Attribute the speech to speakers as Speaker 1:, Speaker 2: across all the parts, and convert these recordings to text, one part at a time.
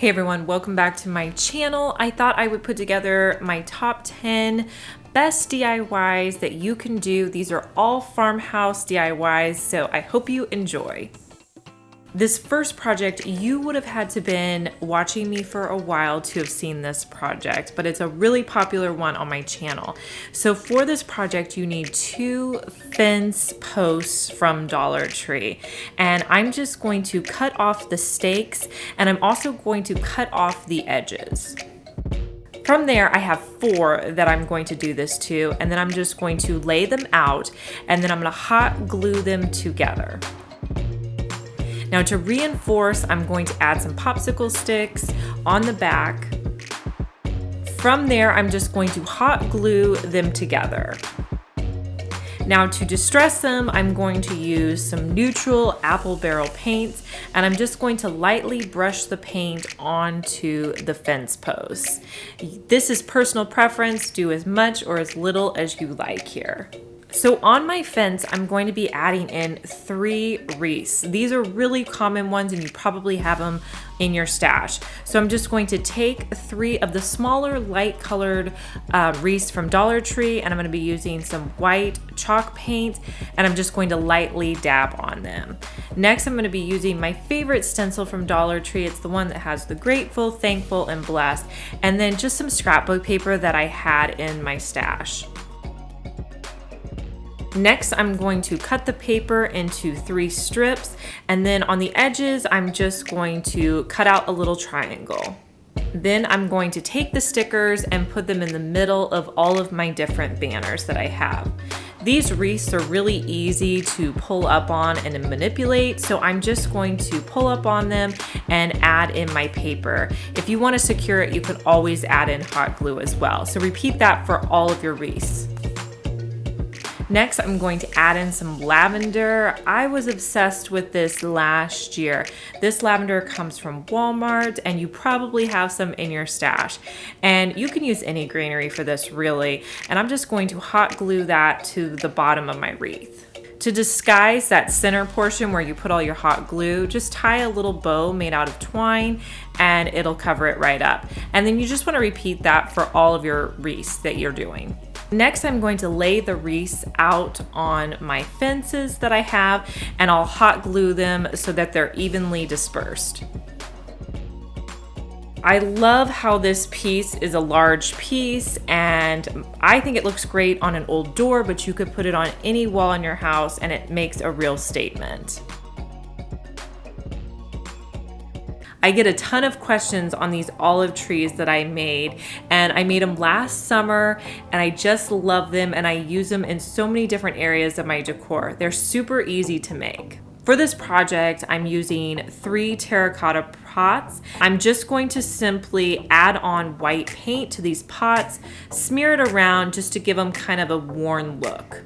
Speaker 1: Hey everyone, welcome back to my channel. I thought I would put together my top 10 best DIYs that you can do. These are all farmhouse DIYs, so I hope you enjoy. This first project, you would have had to been watching me for a while to have seen this project, but it's a really popular one on my channel. So for this project, you need 2 fence posts from Dollar Tree. And I'm just going to cut off the stakes, and I'm also going to cut off the edges. From there, I have 4 that I'm going to do this to, and then I'm just going to lay them out, and then I'm gonna hot glue them together. Now to reinforce, I'm going to add some popsicle sticks on the back. From there, I'm just going to hot glue them together. Now to distress them, I'm going to use some neutral apple barrel paint, and I'm just going to lightly brush the paint onto the fence posts. This is personal preference, do as much or as little as you like here. So on my fence, I'm going to be adding in 3 wreaths. These are really common ones and you probably have them in your stash. So I'm just going to take 3 of the smaller light colored wreaths from Dollar Tree, and I'm going to be using some white chalk paint, and I'm just going to lightly dab on them. Next, I'm going to be using my favorite stencil from Dollar Tree. It's the one that has the grateful, thankful, and blessed, and then just some scrapbook paper that I had in my stash. Next, I'm going to cut the paper into 3 strips, and then on the edges, I'm just going to cut out a little triangle. Then I'm going to take the stickers and put them in the middle of all of my different banners that I have. These wreaths are really easy to pull up on and manipulate, so I'm just going to pull up on them and add in my paper. If you want to secure it, you could always add in hot glue as well. So repeat that for all of your wreaths. Next, I'm going to add in some lavender. I was obsessed with this last year. This lavender comes from Walmart, and you probably have some in your stash. And you can use any greenery for this really. And I'm just going to hot glue that to the bottom of my wreath. To disguise that center portion where you put all your hot glue, just tie a little bow made out of twine and it'll cover it right up. And then you just want to repeat that for all of your wreaths that you're doing. Next, I'm going to lay the wreaths out on my fences that I have, and I'll hot glue them so that they're evenly dispersed. I love how this piece is a large piece, and I think it looks great on an old door, but you could put it on any wall in your house and it makes a real statement. I get a ton of questions on these olive trees that I made, and I made them last summer, and I just love them, and I use them in so many different areas of my decor. They're super easy to make. For this project, I'm using 3 terracotta pots. I'm just going to simply add on white paint to these pots, smear it around just to give them kind of a worn look.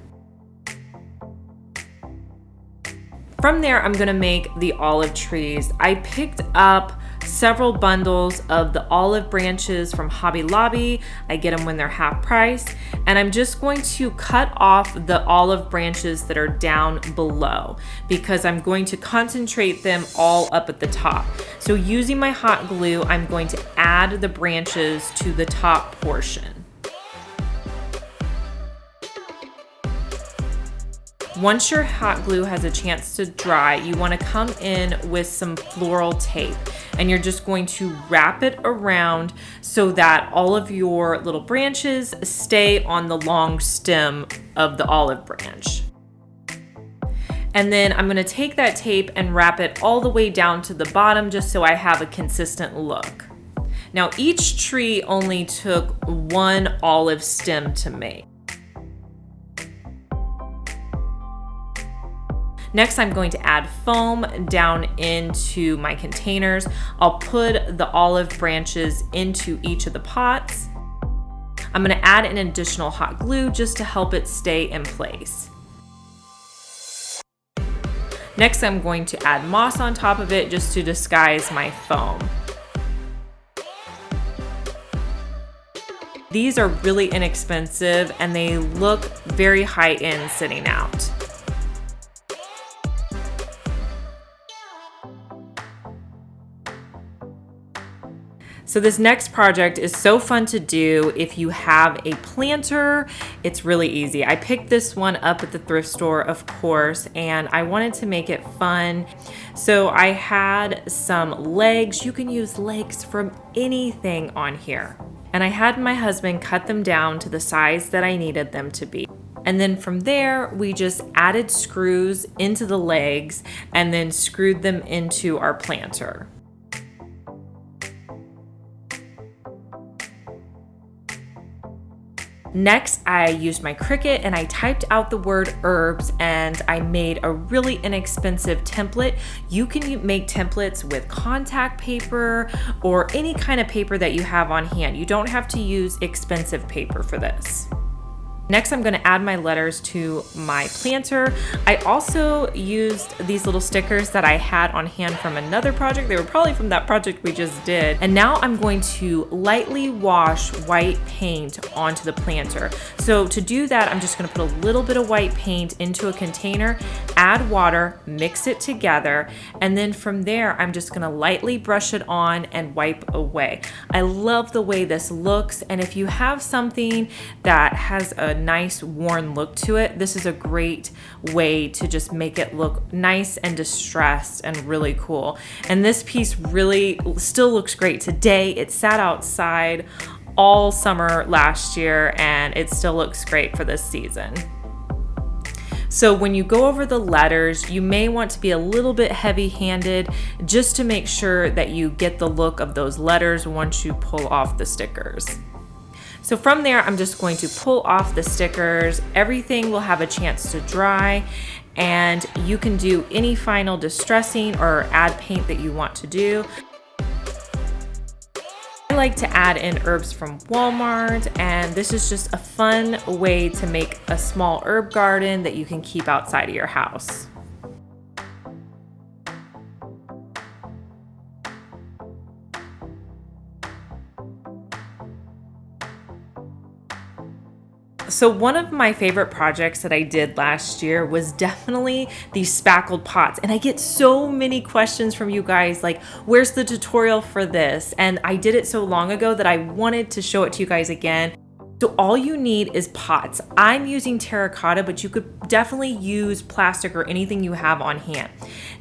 Speaker 1: From there, I'm gonna make the olive trees. I picked up several bundles of the olive branches from Hobby Lobby. I get them when they're half price. And I'm just going to cut off the olive branches that are down below because I'm going to concentrate them all up at the top. So using my hot glue, I'm going to add the branches to the top portion. Once your hot glue has a chance to dry, you want to come in with some floral tape, and you're just going to wrap it around so that all of your little branches stay on the long stem of the olive branch. And then I'm going to take that tape and wrap it all the way down to the bottom just so I have a consistent look. Now each tree only took 1 olive stem to make. Next, I'm going to add foam down into my containers. I'll put the olive branches into each of the pots. I'm gonna add an additional hot glue just to help it stay in place. Next, I'm going to add moss on top of it just to disguise my foam. These are really inexpensive and they look very high-end sitting out. So this next project is so fun to do if you have a planter. It's really easy. I picked this one up at the thrift store, of course, and I wanted to make it fun. So I had some legs. You can use legs from anything on here. And I had my husband cut them down to the size that I needed them to be. And then from there, we just added screws into the legs and then screwed them into our planter. Next, I used my Cricut and I typed out the word herbs and I made a really inexpensive template. You can make templates with contact paper or any kind of paper that you have on hand. You don't have to use expensive paper for this. Next, I'm going to add my letters to my planter. I also used these little stickers that I had on hand from another project. They were probably from that project we just did. And now I'm going to lightly wash white paint onto the planter. So to do that, I'm just going to put a little bit of white paint into a container, add water, mix it together, and then from there, I'm just going to lightly brush it on and wipe away. I love the way this looks, and if you have something that has a nice worn look to it, this is a great way to just make it look nice and distressed and really cool. And this piece really still looks great today. It sat outside all summer last year and it still looks great for this season. So when you go over the letters, you may want to be a little bit heavy-handed just to make sure that you get the look of those letters once you pull off the stickers. So from there, I'm just going to pull off the stickers. Everything will have a chance to dry, and you can do any final distressing or add paint that you want to do. I like to add in herbs from Walmart, and this is just a fun way to make a small herb garden that you can keep outside of your house. So one of my favorite projects that I did last year was definitely these spackled pots. And I get so many questions from you guys like, where's the tutorial for this? And I did it so long ago that I wanted to show it to you guys again. So all you need is pots. I'm using terracotta, but you could definitely use plastic or anything you have on hand.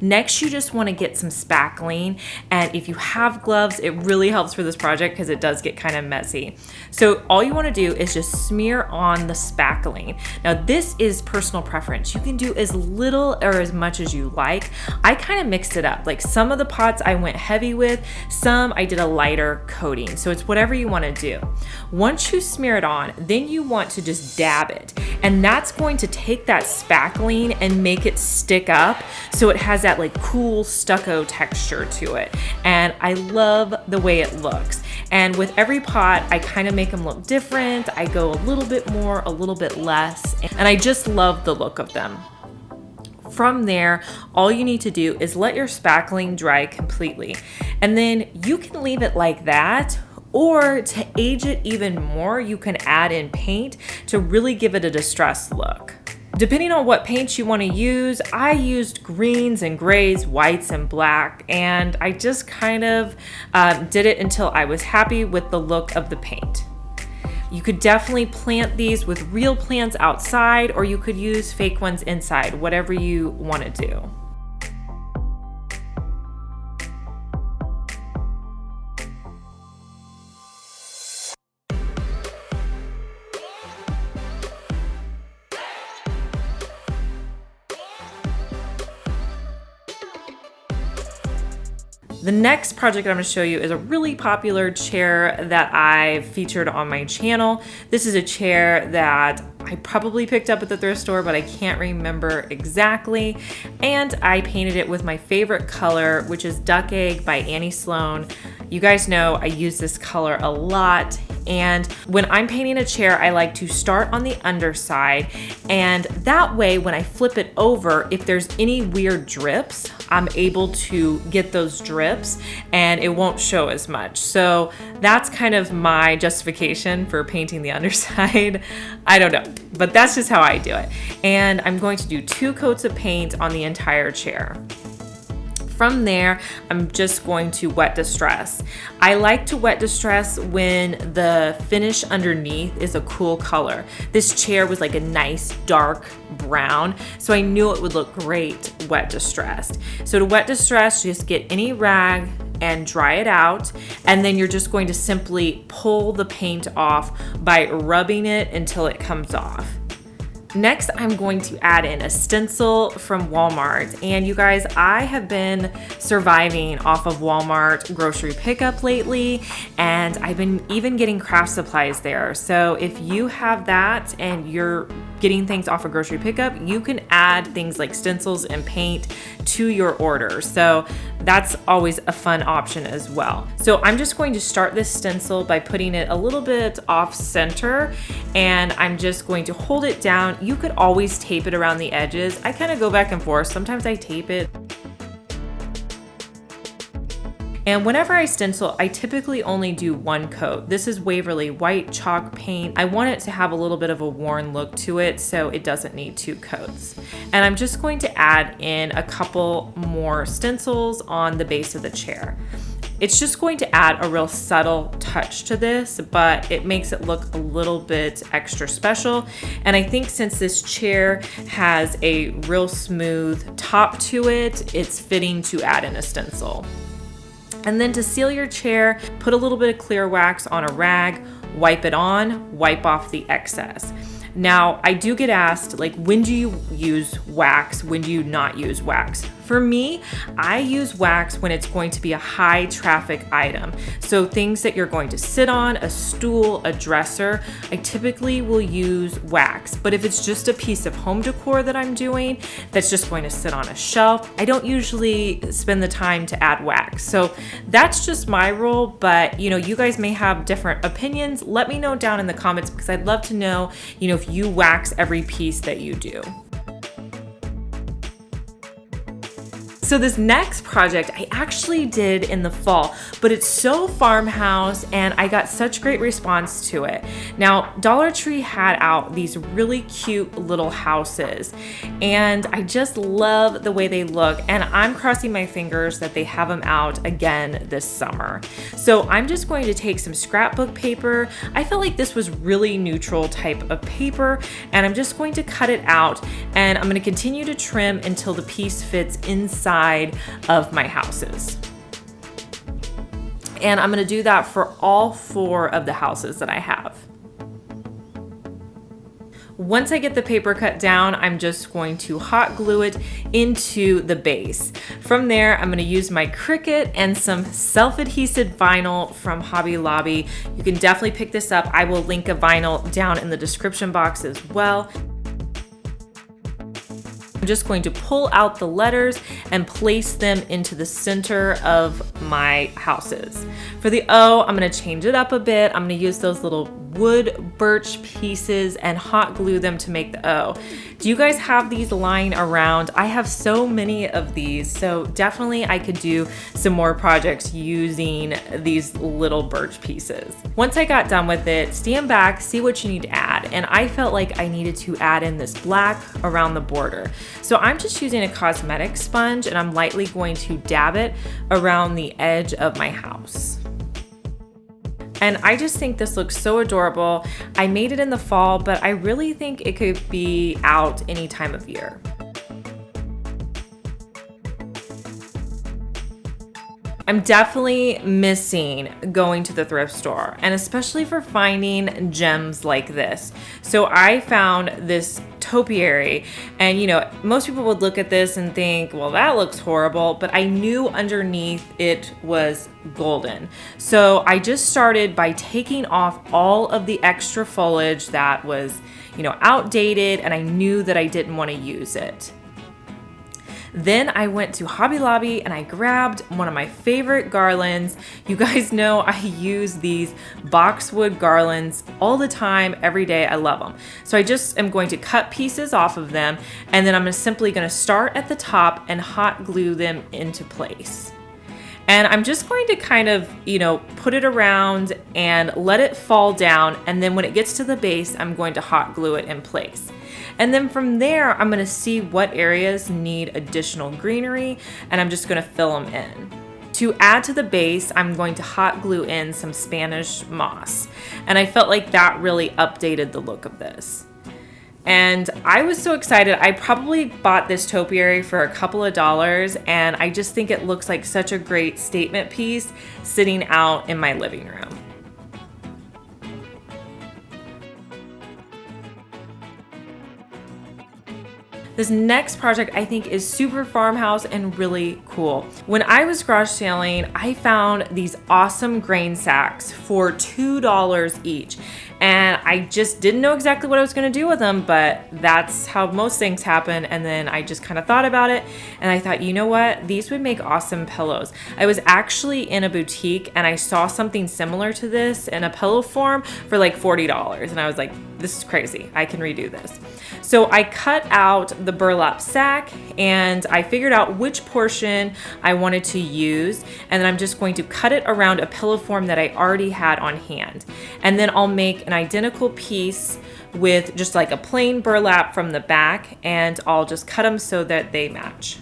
Speaker 1: Next, you just want to get some spackling. And if you have gloves, it really helps for this project because it does get kind of messy. So all you want to do is just smear on the spackling. Now this is personal preference. You can do as little or as much as you like. I kind of mixed it up. Like some of the pots I went heavy with, some I did a lighter coating. So it's whatever you want to do. Once you smear it on, then you want to just dab it. And that's going to take that spackling and make it stick up so it has that like cool stucco texture to it. And I love the way it looks. And with every pot, I kind of make them look different. I go a little bit more, a little bit less, and I just love the look of them. From there, all you need to do is let your spackling dry completely. And then you can leave it like that, or to age it even more, you can add in paint to really give it a distressed look. Depending on what paint you want to use, I used greens and grays, whites and black, and I just kind of did it until I was happy with the look of the paint. You could definitely plant these with real plants outside, or you could use fake ones inside, whatever you want to do. The next project I'm going to show you is a really popular chair that I've featured on my channel. This is a chair that I probably picked up at the thrift store, but I can't remember exactly. And I painted it with my favorite color, which is Duck Egg by Annie Sloan. You guys know I use this color a lot. And when I'm painting a chair, I like to start on the underside. And that way, when I flip it over, if there's any weird drips, I'm able to get those drips and it won't show as much. So that's kind of my justification for painting the underside. I don't know, but that's just how I do it. And I'm going to do 2 coats of paint on the entire chair. From there, I'm just going to wet distress. I like to wet distress when the finish underneath is a cool color. This chair was like a nice dark brown, so I knew it would look great wet distressed. So to wet distress, just get any rag and dry it out, and then you're just going to simply pull the paint off by rubbing it until it comes off. Next, I'm going to add in a stencil from Walmart. And you guys, I have been surviving off of Walmart grocery pickup lately, and I've been even getting craft supplies there. So if you have that and you're getting things off of grocery pickup, you can add things like stencils and paint to your order. So that's always a fun option as well. So I'm just going to start this stencil by putting it a little bit off center, and I'm just going to hold it down. You could always tape it around the edges. I kind of go back and forth. Sometimes I tape it. And whenever I stencil, I typically only do one coat. This is Waverly white chalk paint. I want it to have a little bit of a worn look to it, so it doesn't need 2 coats. And I'm just going to add in a couple more stencils on the base of the chair. It's just going to add a real subtle touch to this, but it makes it look a little bit extra special. And I think since this chair has a real smooth top to it, it's fitting to add in a stencil. And then to seal your chair, put a little bit of clear wax on a rag, wipe it on, wipe off the excess. Now, I do get asked, like, when do you use wax? When do you not use wax? For me, I use wax when it's going to be a high traffic item. So things that you're going to sit on, a stool, a dresser, I typically will use wax. But if it's just a piece of home decor that I'm doing that's just going to sit on a shelf, I don't usually spend the time to add wax. So that's just my rule, but you guys may have different opinions. Let me know down in the comments, because I'd love to know, if you wax every piece that you do. So this next project I actually did in the fall, but it's so farmhouse and I got such great response to it. Now, Dollar Tree had out these really cute little houses, and I just love the way they look, and I'm crossing my fingers that they have them out again this summer. So I'm just going to take some scrapbook paper. I felt like this was really neutral type of paper, and I'm just going to cut it out, and I'm going to continue to trim until the piece fits inside of my houses. And I'm going to do that for all 4 of the houses that I have. Once I get the paper cut down, I'm just going to hot glue it into the base. From there, I'm going to use my Cricut and some self-adhesive vinyl from Hobby Lobby. You can definitely pick this up. I will link a vinyl down in the description box as well. I'm just going to pull out the letters and place them into the center of my houses. For the O, I'm going to change it up a bit. I'm going to use those little wood birch pieces and hot glue them to make the O. Do you guys have these lying around? I have so many of these, so definitely I could do some more projects using these little birch pieces. Once I got done with it, stand back, see what you need to add, and I felt like I needed to add in this black around the border. So I'm just using a cosmetic sponge, and I'm lightly going to dab it around the edge of my house. And I just think this looks so adorable. I made it in the fall, but I really think it could be out any time of year. I'm definitely missing going to the thrift store, and especially for finding gems like this. So I found this topiary, and most people would look at this and think, well, that looks horrible, but I knew underneath it was golden. So I just started by taking off all of the extra foliage that was, outdated, and I knew that I didn't want to use it. Then I went to Hobby Lobby and I grabbed one of my favorite garlands. You guys know I use these boxwood garlands all the time, every day. I love them. So I just am going to cut pieces off of them, and then I'm simply going to start at the top and hot glue them into place. And I'm just going to kind of, put it around and let it fall down. And then when it gets to the base, I'm going to hot glue it in place. And then from there, I'm gonna see what areas need additional greenery, and I'm just gonna fill them in. To add to the base, I'm going to hot glue in some Spanish moss, and I felt like that really updated the look of this. And I was so excited. I probably bought this topiary for a couple of dollars, and I just think it looks like such a great statement piece sitting out in my living room. This next project I think is super farmhouse and really cool. When I was garage sailing, I found these awesome grain sacks for $2 each. And I just didn't know exactly what I was gonna do with them, but that's how most things happen. And then I just kind of thought about it, and I thought, you know what? These would make awesome pillows. I was actually in a boutique and I saw something similar to this in a pillow form for like $40. And I was like, this is crazy. I can redo this. So I cut out the burlap sack and I figured out which portion I wanted to use. And then I'm just going to cut it around a pillow form that I already had on hand. And then I'll make an identical piece with just like a plain burlap from the back, and I'll just cut them so that they match.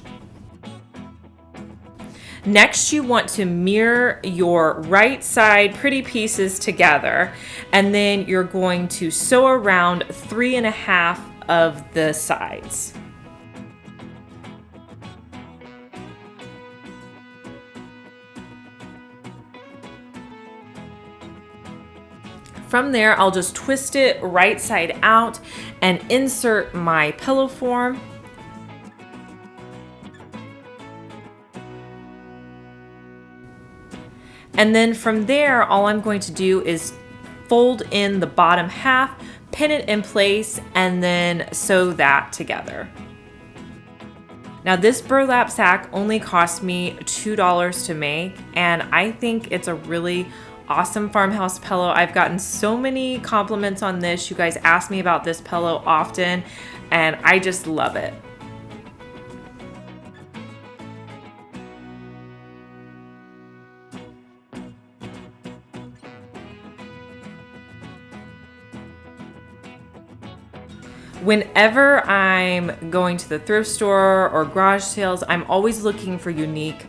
Speaker 1: Next, you want to mirror your right side pretty pieces together, and then you're going to sew around 3.5 of the sides. From there, I'll just twist it right side out and insert my pillow form. And then from there, all I'm going to do is fold in the bottom half, pin it in place, and then sew that together. Now this burlap sack only cost me $2 to make, and I think it's a really awesome farmhouse pillow. I've gotten so many compliments on this. You guys ask me about this pillow often, and I just love it. Whenever I'm going to the thrift store or garage sales, I'm always looking for unique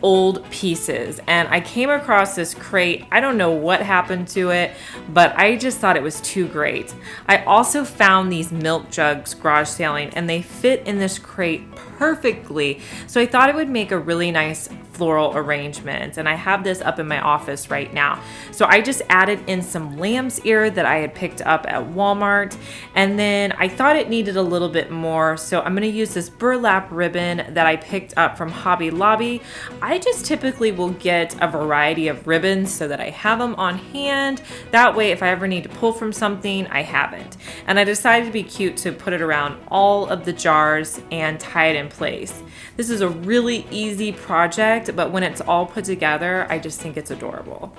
Speaker 1: old pieces, and I came across this crate. I don't know what happened to it, but I just thought it was too great. I also found these milk jugs garage sailing, and they fit in this crate perfectly, so I thought it would make a really nice floral arrangement, and I have this up in my office right now. So I just added in some lamb's ear that I had picked up at Walmart, and then I thought it needed a little bit more, so I'm going to use this burlap ribbon that I picked up from Hobby Lobby. I just typically will get a variety of ribbons so that I have them on hand. That way, if I ever need to pull from something, I have it. And I decided to be cute to put it around all of the jars and tie it in place. This is a really easy project, but when it's all put together, I just think it's adorable.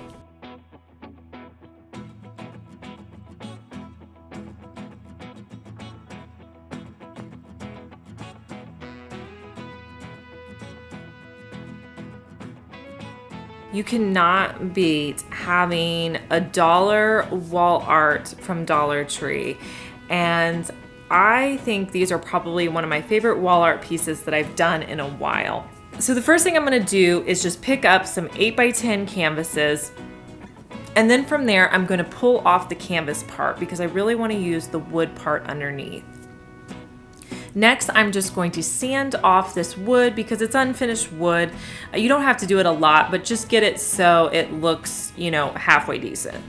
Speaker 1: You cannot beat having a dollar wall art from Dollar Tree. And I think these are probably one of my favorite wall art pieces that I've done in a while. So the first thing I'm gonna do is just pick up some 8x10 canvases. And then from there, I'm gonna pull off the canvas part because I really wanna use the wood part underneath. Next, I'm just going to sand off this wood because it's unfinished wood. You don't have to do it a lot, but just get it so it looks, halfway decent.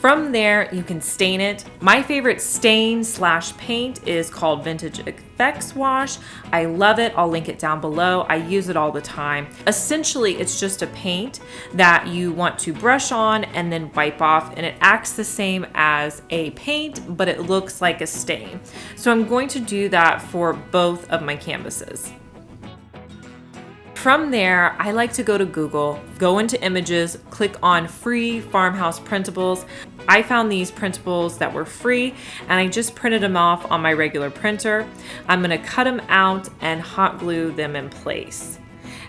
Speaker 1: From there, you can stain it. My favorite stain/paint is called Vintage Effects Wash. I love it. I'll link it down below. I use it all the time. Essentially, it's just a paint that you want to brush on and then wipe off, and it acts the same as a paint, but it looks like a stain. So I'm going to do that for both of my canvases. From there, I like to go to Google, go into images, click on free farmhouse printables. I found these printables that were free, and I just printed them off on my regular printer. I'm gonna cut them out and hot glue them in place.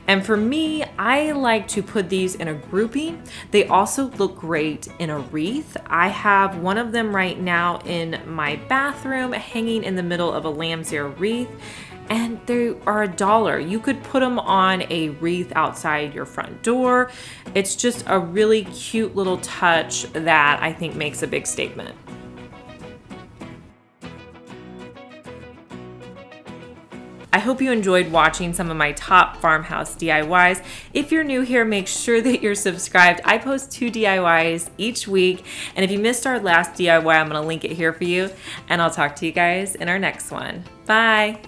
Speaker 1: And for me, I like to put these in a grouping. They also look great in a wreath. I have one of them right now in my bathroom hanging in the middle of a lamb's ear wreath, and they are $1. You could put them on a wreath outside your front door. It's just a really cute little touch that I think makes a big statement. I hope you enjoyed watching some of my top farmhouse DIYs. If you're new here, make sure that you're subscribed. I post 2 DIYs each week, and if you missed our last DIY, I'm gonna link it here for you, and I'll talk to you guys in our next one. Bye.